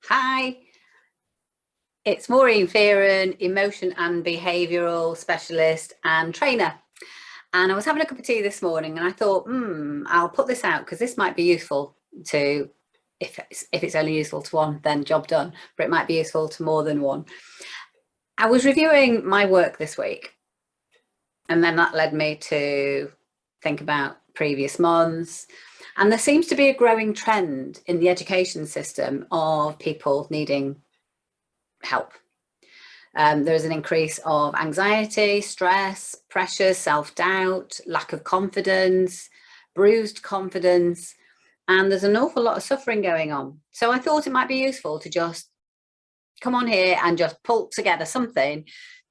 Hi, it's Maureen Fearon, emotion and behavioural specialist and trainer. And I was having a cup of tea this morning and I thought, I'll put this out because this might be useful to, if it's only useful to one, then job done, but it might be useful to more than one. I was reviewing my work this week, and then that led me to think about previous months. And there seems to be a growing trend in the education system of people needing help. There's an increase of anxiety, stress, pressure, self-doubt, lack of confidence, bruised confidence, and there's an awful lot of suffering going on. So I thought it might be useful to just come on here and just pull together something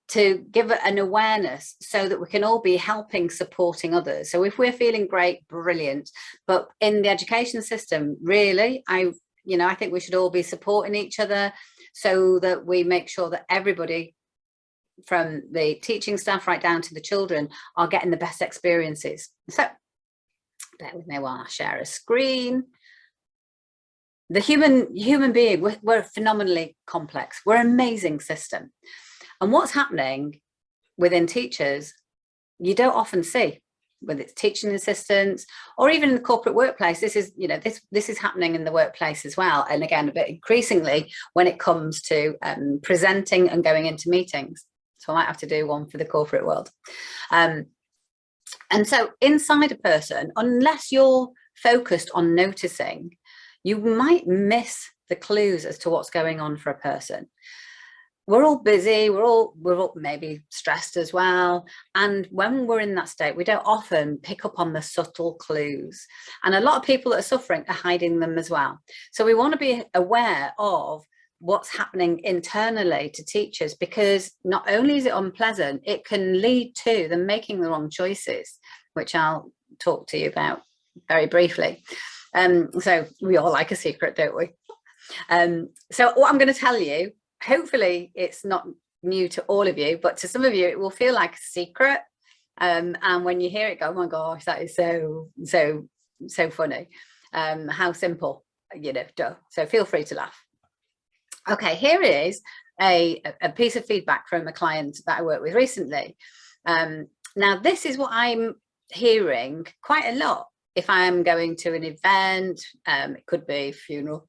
to give an awareness so that we can all be helping, supporting others. So if we're feeling great, brilliant. But in the education system, really, I think we should all be supporting each other so that we make sure that everybody, from the teaching staff right down to the children, are getting the best experiences. So bear with me while I share a screen. The human being, we're phenomenally complex. We're an amazing system. And what's happening within teachers, you don't often see, whether it's teaching assistants or even in the corporate workplace. This is happening in the workplace as well. And again, a bit increasingly when it comes to presenting and going into meetings. So I might have to do one for the corporate world. And so inside a person, unless you're focused on noticing, you might miss the clues as to what's going on for a person. We're all busy, we're all maybe stressed as well. And when we're in that state, we don't often pick up on the subtle clues. And a lot of people that are suffering are hiding them as well. So we want to be aware of what's happening internally to teachers, because not only is it unpleasant, it can lead to them making the wrong choices, which I'll talk to you about very briefly. So we all like a secret, don't we? So what I'm going to tell you, hopefully it's not new to all of you, but to some of you it will feel like a secret, and when you hear it, go, oh my gosh, that is so funny. How simple, duh. So feel free to laugh. Okay, here is a piece of feedback from a client that I worked with recently. Now this is what I'm hearing quite a lot if I am going to an event. It could be a funeral,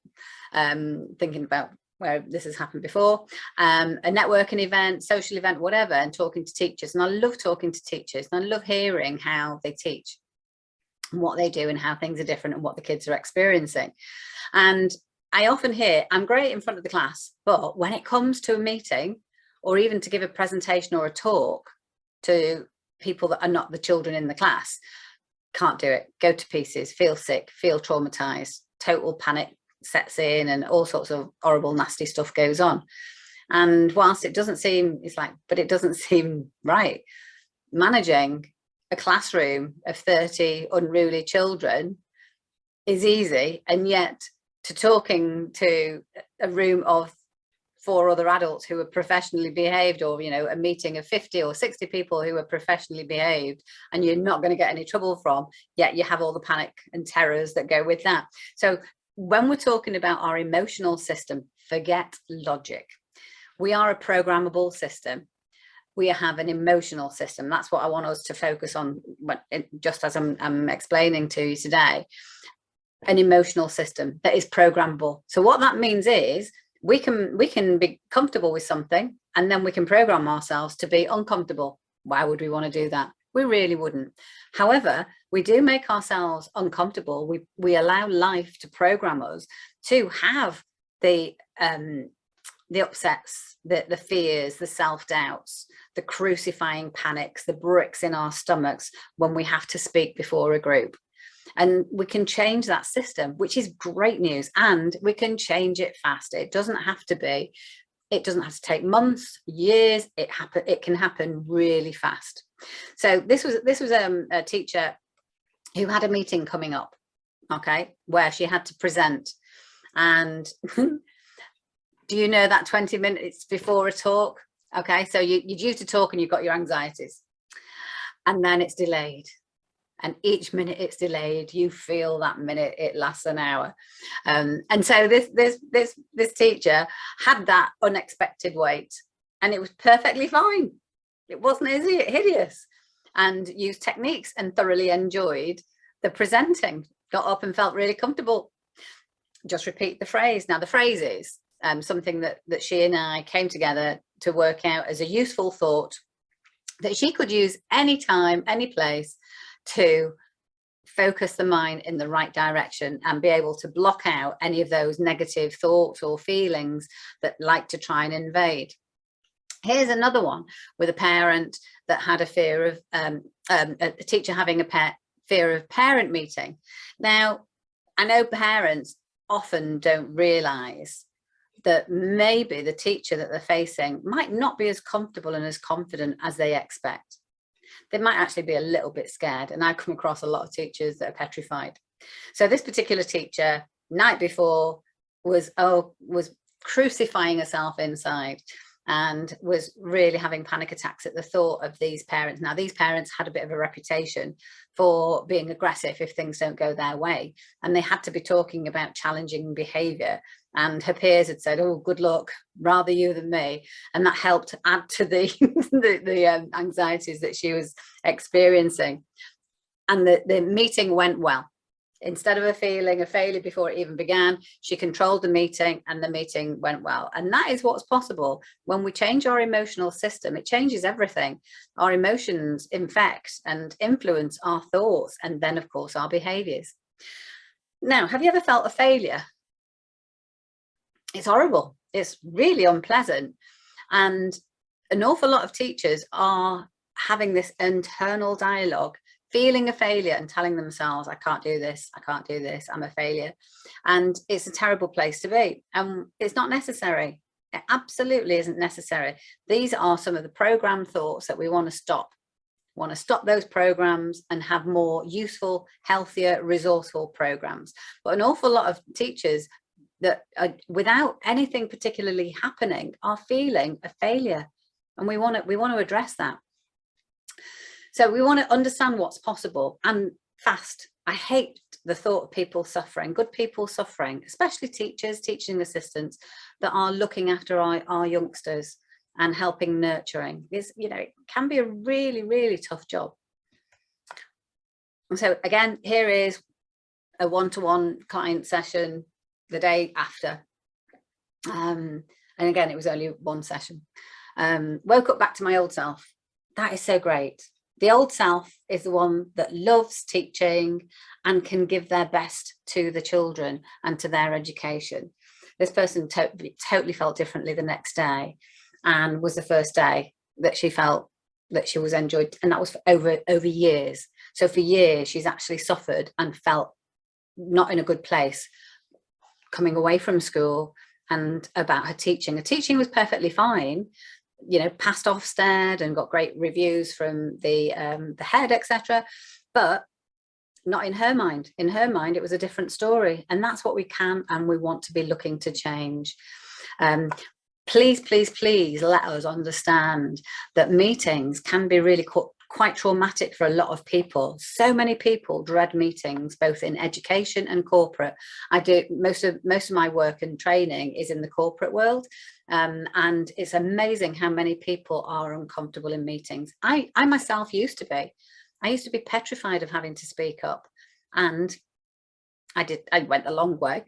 thinking about where this has happened before, a networking event, social event, whatever, and talking to teachers. And I love talking to teachers, and I love hearing how they teach and what they do and how things are different and what the kids are experiencing. And I often hear, I'm great in front of the class, but when it comes to a meeting or even to give a presentation or a talk to people that are not the children in the class, can't do it, go to pieces, feel sick, feel traumatized, total panic sets in, and all sorts of horrible, nasty stuff goes on. And whilst it doesn't seem, but it doesn't seem right. Managing a classroom of 30 unruly children is easy, and yet to talking to a room of 4 other adults who are professionally behaved, or a meeting of 50 or 60 people who are professionally behaved, and you're not going to get any trouble from, yet you have all the panic and terrors that go with that. So when we're talking about our emotional system, forget logic. We are a programmable system. We have an emotional system. That's what I want us to focus on, just as I'm explaining to you today. An emotional system that is programmable. So what that means is we can be comfortable with something, and then we can program ourselves to be uncomfortable. Why would we want to do that? We really wouldn't. However, we do make ourselves uncomfortable. We allow life to program us to have the upsets, the fears, the self-doubts, the crucifying panics, the bricks in our stomachs when we have to speak before a group. And we can change that system, which is great news, and we can change it fast. It doesn't have to take months, years. It can happen really fast. So this was a teacher who had a meeting coming up, okay, where she had to present. And do you know that 20 minutes before a talk? Okay, so you're due to talk and you've got your anxieties, and then it's delayed. And each minute it's delayed, you feel that minute it lasts an hour. And so this teacher had that unexpected wait, and it was perfectly fine. It wasn't hideous, and used techniques and thoroughly enjoyed the presenting. Got up and felt really comfortable. Just repeat the phrase. Now the phrase is something that she and I came together to work out as a useful thought that she could use anytime, any place, to focus the mind in the right direction and be able to block out any of those negative thoughts or feelings that like to try and invade. Here's another one with a parent that had a fear of a teacher having a fear of parent meeting. Now, I know parents often don't realize that maybe the teacher that they're facing might not be as comfortable and as confident as they expect. They might actually be a little bit scared, and I've come across a lot of teachers that are petrified. So this particular teacher, night before, was crucifying herself inside and was really having panic attacks at the thought of these parents. Now, these parents had a bit of a reputation for being aggressive if things don't go their way, and they had to be talking about challenging behaviour. And her peers had said, "Oh, good luck, rather you than me," and that helped add to the the anxieties that she was experiencing. And the meeting went well. Instead of her feeling a failure before it even began, she controlled the meeting, and the meeting went well. And that is what's possible when we change our emotional system. It changes everything. Our emotions infect and influence our thoughts, and then, of course, our behaviours. Now, have you ever felt a failure? It's horrible. It's really unpleasant. And an awful lot of teachers are having this internal dialogue, feeling a failure and telling themselves, "I can't do this, I can't do this, I'm a failure." And it's a terrible place to be. And it's not necessary. It absolutely isn't necessary. These are some of the programmed thoughts that we want to stop. We want to stop those programs and have more useful, healthier, resourceful programs. But an awful lot of teachers that are, without anything particularly happening, are feeling a failure, and we want to address that. So we want to understand what's possible, and fast. I hate the thought of people suffering, good people suffering, especially teachers, teaching assistants that are looking after our youngsters and helping nurturing. It can be a really, really tough job. And so again, here is a one-to-one client session the day after, and again, it was only one session. Woke up back to my old self. That is so great. The old self is the one that loves teaching and can give their best to the children and to their education. This person totally felt differently the next day, and was the first day that she felt that she was enjoyed, and that was for over years. So for years she's actually suffered and felt not in a good place coming away from school, and about her teaching. Her teaching was perfectly fine, passed Ofsted and got great reviews from the head, etc. But not in her mind. In her mind, it was a different story, and that's what we can and we want to be looking to change. Please, please, please let us understand that meetings can be really quite traumatic for a lot of people. So many people dread meetings, both in education and corporate. I do most of my work and training is in the corporate world, and it's amazing how many people are uncomfortable in meetings. I myself used to be. I used to be petrified of having to speak up, and I went a long way.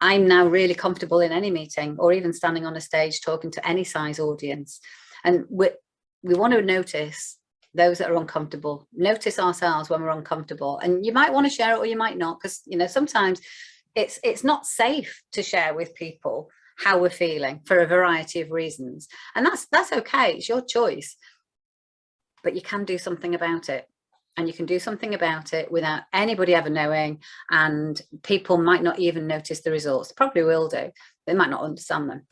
I'm now really comfortable in any meeting, or even standing on a stage talking to any size audience. And we want to notice those that are uncomfortable, notice ourselves when we're uncomfortable. And you might want to share it or you might not, because sometimes it's not safe to share with people how we're feeling for a variety of reasons. And that's okay, it's your choice. But you can do something about it. And you can do something about it without anybody ever knowing, and people might not even notice the results. They probably will do. They might not understand them.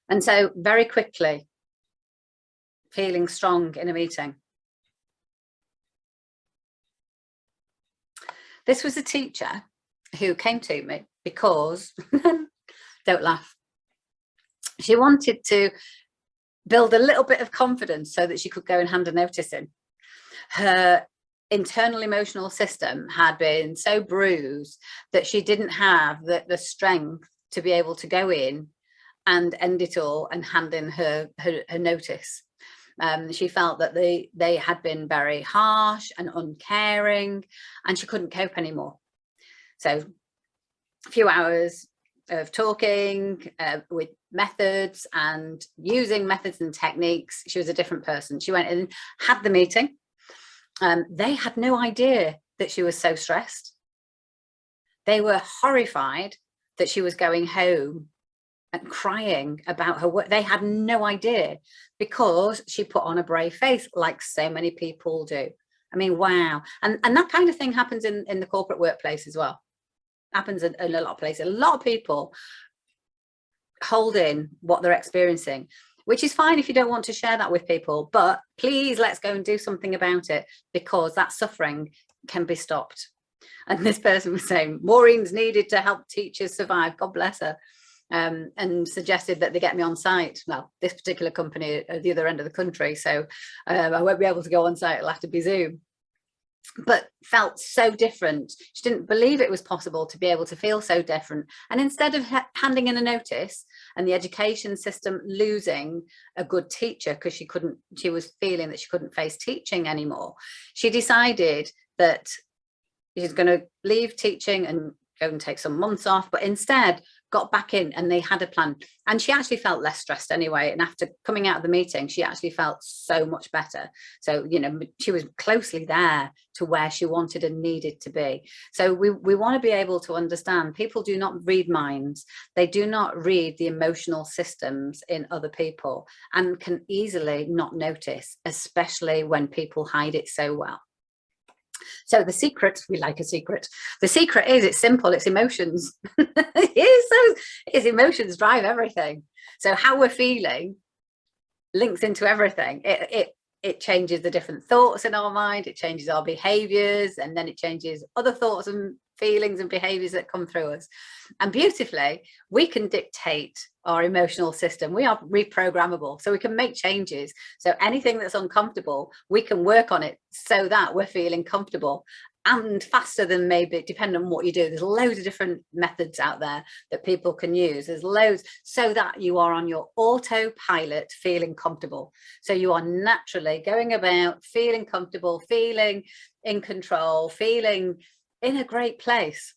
And so very quickly, feeling strong in a meeting. This was a teacher who came to me because, don't laugh, she wanted to build a little bit of confidence so that she could go and hand a notice in. Her internal emotional system had been so bruised that she didn't have the strength to be able to go in and end it all and hand in her notice. She felt that they had been very harsh and uncaring, and she couldn't cope anymore. So a few hours of talking with methods and using methods and techniques, she was a different person. She went in, had the meeting. They had no idea that she was so stressed. They were horrified that she was going home and crying about her work. They had no idea, because she put on a brave face, like so many people do. I mean, wow. And that kind of thing happens in the corporate workplace as well. Happens in a lot of places. A lot of people hold in what they're experiencing, which is fine if you don't want to share that with people, but please, let's go and do something about it, because that suffering can be stopped. And this person was saying Maureen's needed to help teachers survive, God bless her, and suggested that they get me on site. Well, this particular company at the other end of the country, so I won't be able to go on site, it'll have to be Zoom. But felt so different. She didn't believe it was possible to be able to feel so different. And instead of handing in a notice and the education system losing a good teacher because she was feeling that she couldn't face teaching anymore, she decided that she's going to leave teaching and go and take some months off, but instead got back in, and they had a plan. And she actually felt less stressed anyway. And after coming out of the meeting, she actually felt so much better. So, you know, she was closely there to where she wanted and needed to be. So we want to be able to understand people do not read minds. They do not read the emotional systems in other people, and can easily not notice, especially when people hide it so well. So the secret, we like a secret. The secret is, it's simple, it's emotions. It's emotions drive everything. So how we're feeling links into everything. It changes the different thoughts in our mind, it changes our behaviors, and then it changes other thoughts and feelings and behaviors that come through us. And beautifully, we can dictate our emotional system. We are reprogrammable, so we can make changes. So anything that's uncomfortable, we can work on it so that we're feeling comfortable, and faster than, maybe, depending on what you do. There's loads of different methods out there that people can use. There's loads, so that you are on your autopilot feeling comfortable. So you are naturally going about feeling comfortable, feeling in control, feeling in a great place.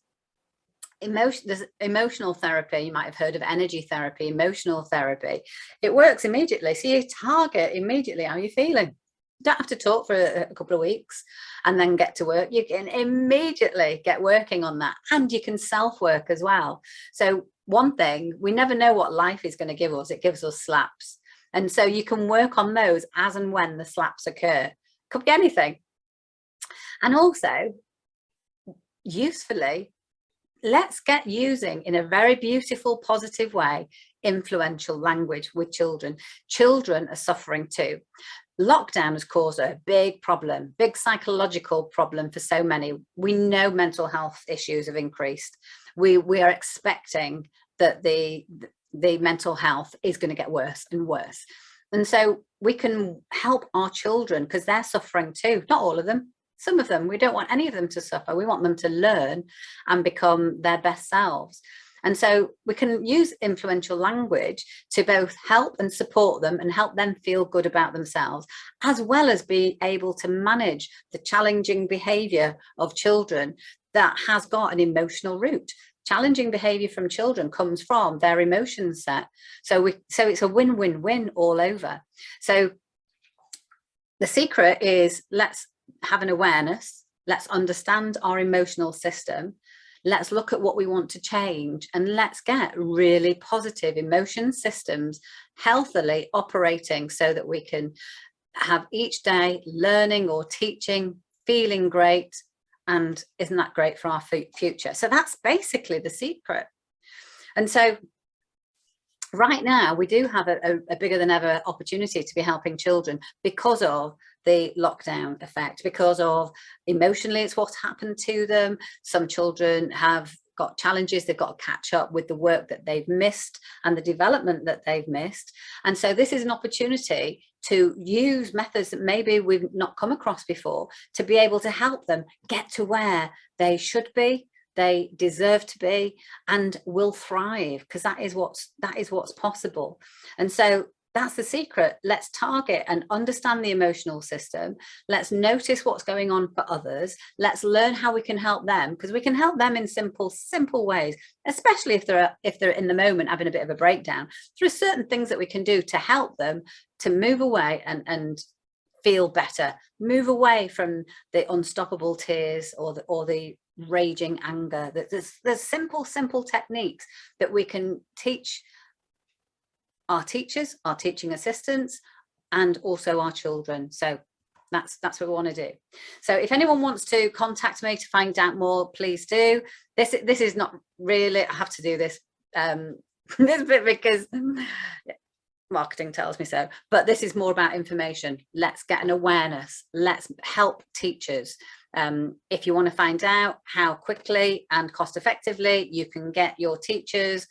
There's emotional therapy. You might have heard of energy therapy, emotional therapy. It works immediately. So you target immediately how you're feeling. You don't have to talk for a couple of weeks and then get to work. You can immediately get working on that, and you can self-work as well. So one thing, we never know what life is going to give us. It gives us slaps. And so you can work on those as and when the slaps occur. Could be anything. And also, usefully, let's get using, in a very beautiful, positive way, influential language with children. Children are suffering too. Lockdown has caused a big problem, big psychological problem for so many. We know mental health issues have increased. We are expecting that the mental health is going to get worse and worse. And so we can help our children, because they're suffering too. Not all of them. Some of them, we don't want any of them to suffer. We want them to learn and become their best selves. And so we can use influential language to both help and support them and help them feel good about themselves, as well as be able to manage the challenging behavior of children that has got an emotional root. Challenging behavior from children comes from their emotion set. So it's a win-win-win all over. So the secret is, let's have an awareness, let's understand our emotional system, let's look at what we want to change, and let's get really positive emotion systems healthily operating, so that we can have each day learning or teaching, feeling great. And isn't that great for our future? So that's basically the secret. And so right now we do have a bigger than ever opportunity to be helping children, because of the lockdown effect, because of emotionally it's what's happened to them. Some children have got challenges, they've got to catch up with the work that they've missed and the development that they've missed. And so this is an opportunity to use methods that maybe we've not come across before to be able to help them get to where they should be, they deserve to be, and will thrive, because that is what's possible. And so that's the secret. Let's target and understand the emotional system. Let's notice what's going on for others. Let's learn how we can help them, because we can help them in simple ways, especially if they're in the moment having a bit of a breakdown. There are certain things that we can do to help them to move away and feel better, move away from the unstoppable tears or the raging anger. There's simple techniques that we can teach our teachers, our teaching assistants, and also our children. So that's what we want to do. So if anyone wants to contact me to find out more, please do. This is not really, I have to do this this bit because marketing tells me so, but this is more about information. Let's get an awareness. Let's help teachers. If you want to find out how quickly and cost effectively you can get your teachers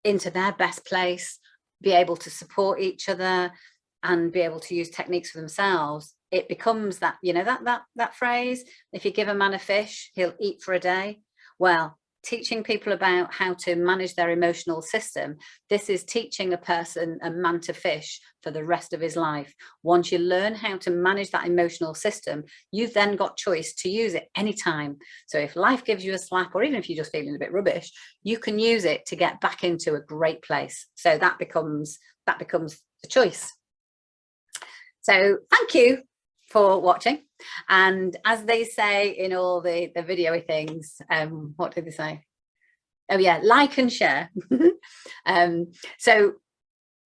into their best place, be able to support each other and be able to use techniques for themselves, it becomes that, you know, that phrase, if you give a man a fish, he'll eat for a day. Well, teaching people about how to manage their emotional system, this is teaching a man to fish for the rest of his life. Once you learn how to manage that emotional system, you've then got choice to use it anytime. So if life gives you a slap, or even if you're just feeling a bit rubbish, you can use it to get back into a great place. So that becomes the choice. So thank you for watching. And as they say in all the video things, what did they say? Oh yeah, like and share. So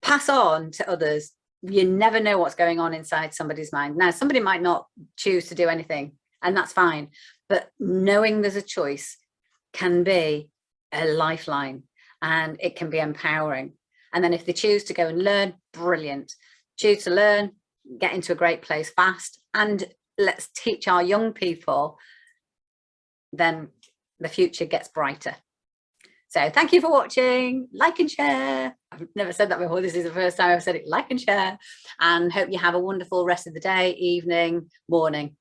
pass on to others. You never know what's going on inside somebody's mind. Now, somebody might not choose to do anything, and that's fine, but knowing there's a choice can be a lifeline, and it can be empowering. And then if they choose to go and learn, brilliant. Choose to learn, get into a great place fast, and let's teach our young people, then the future gets brighter. So thank you for watching. Like and share. I've never said that before. This is the first time I've said it. Like and share, and hope you have a wonderful rest of the day, evening, morning.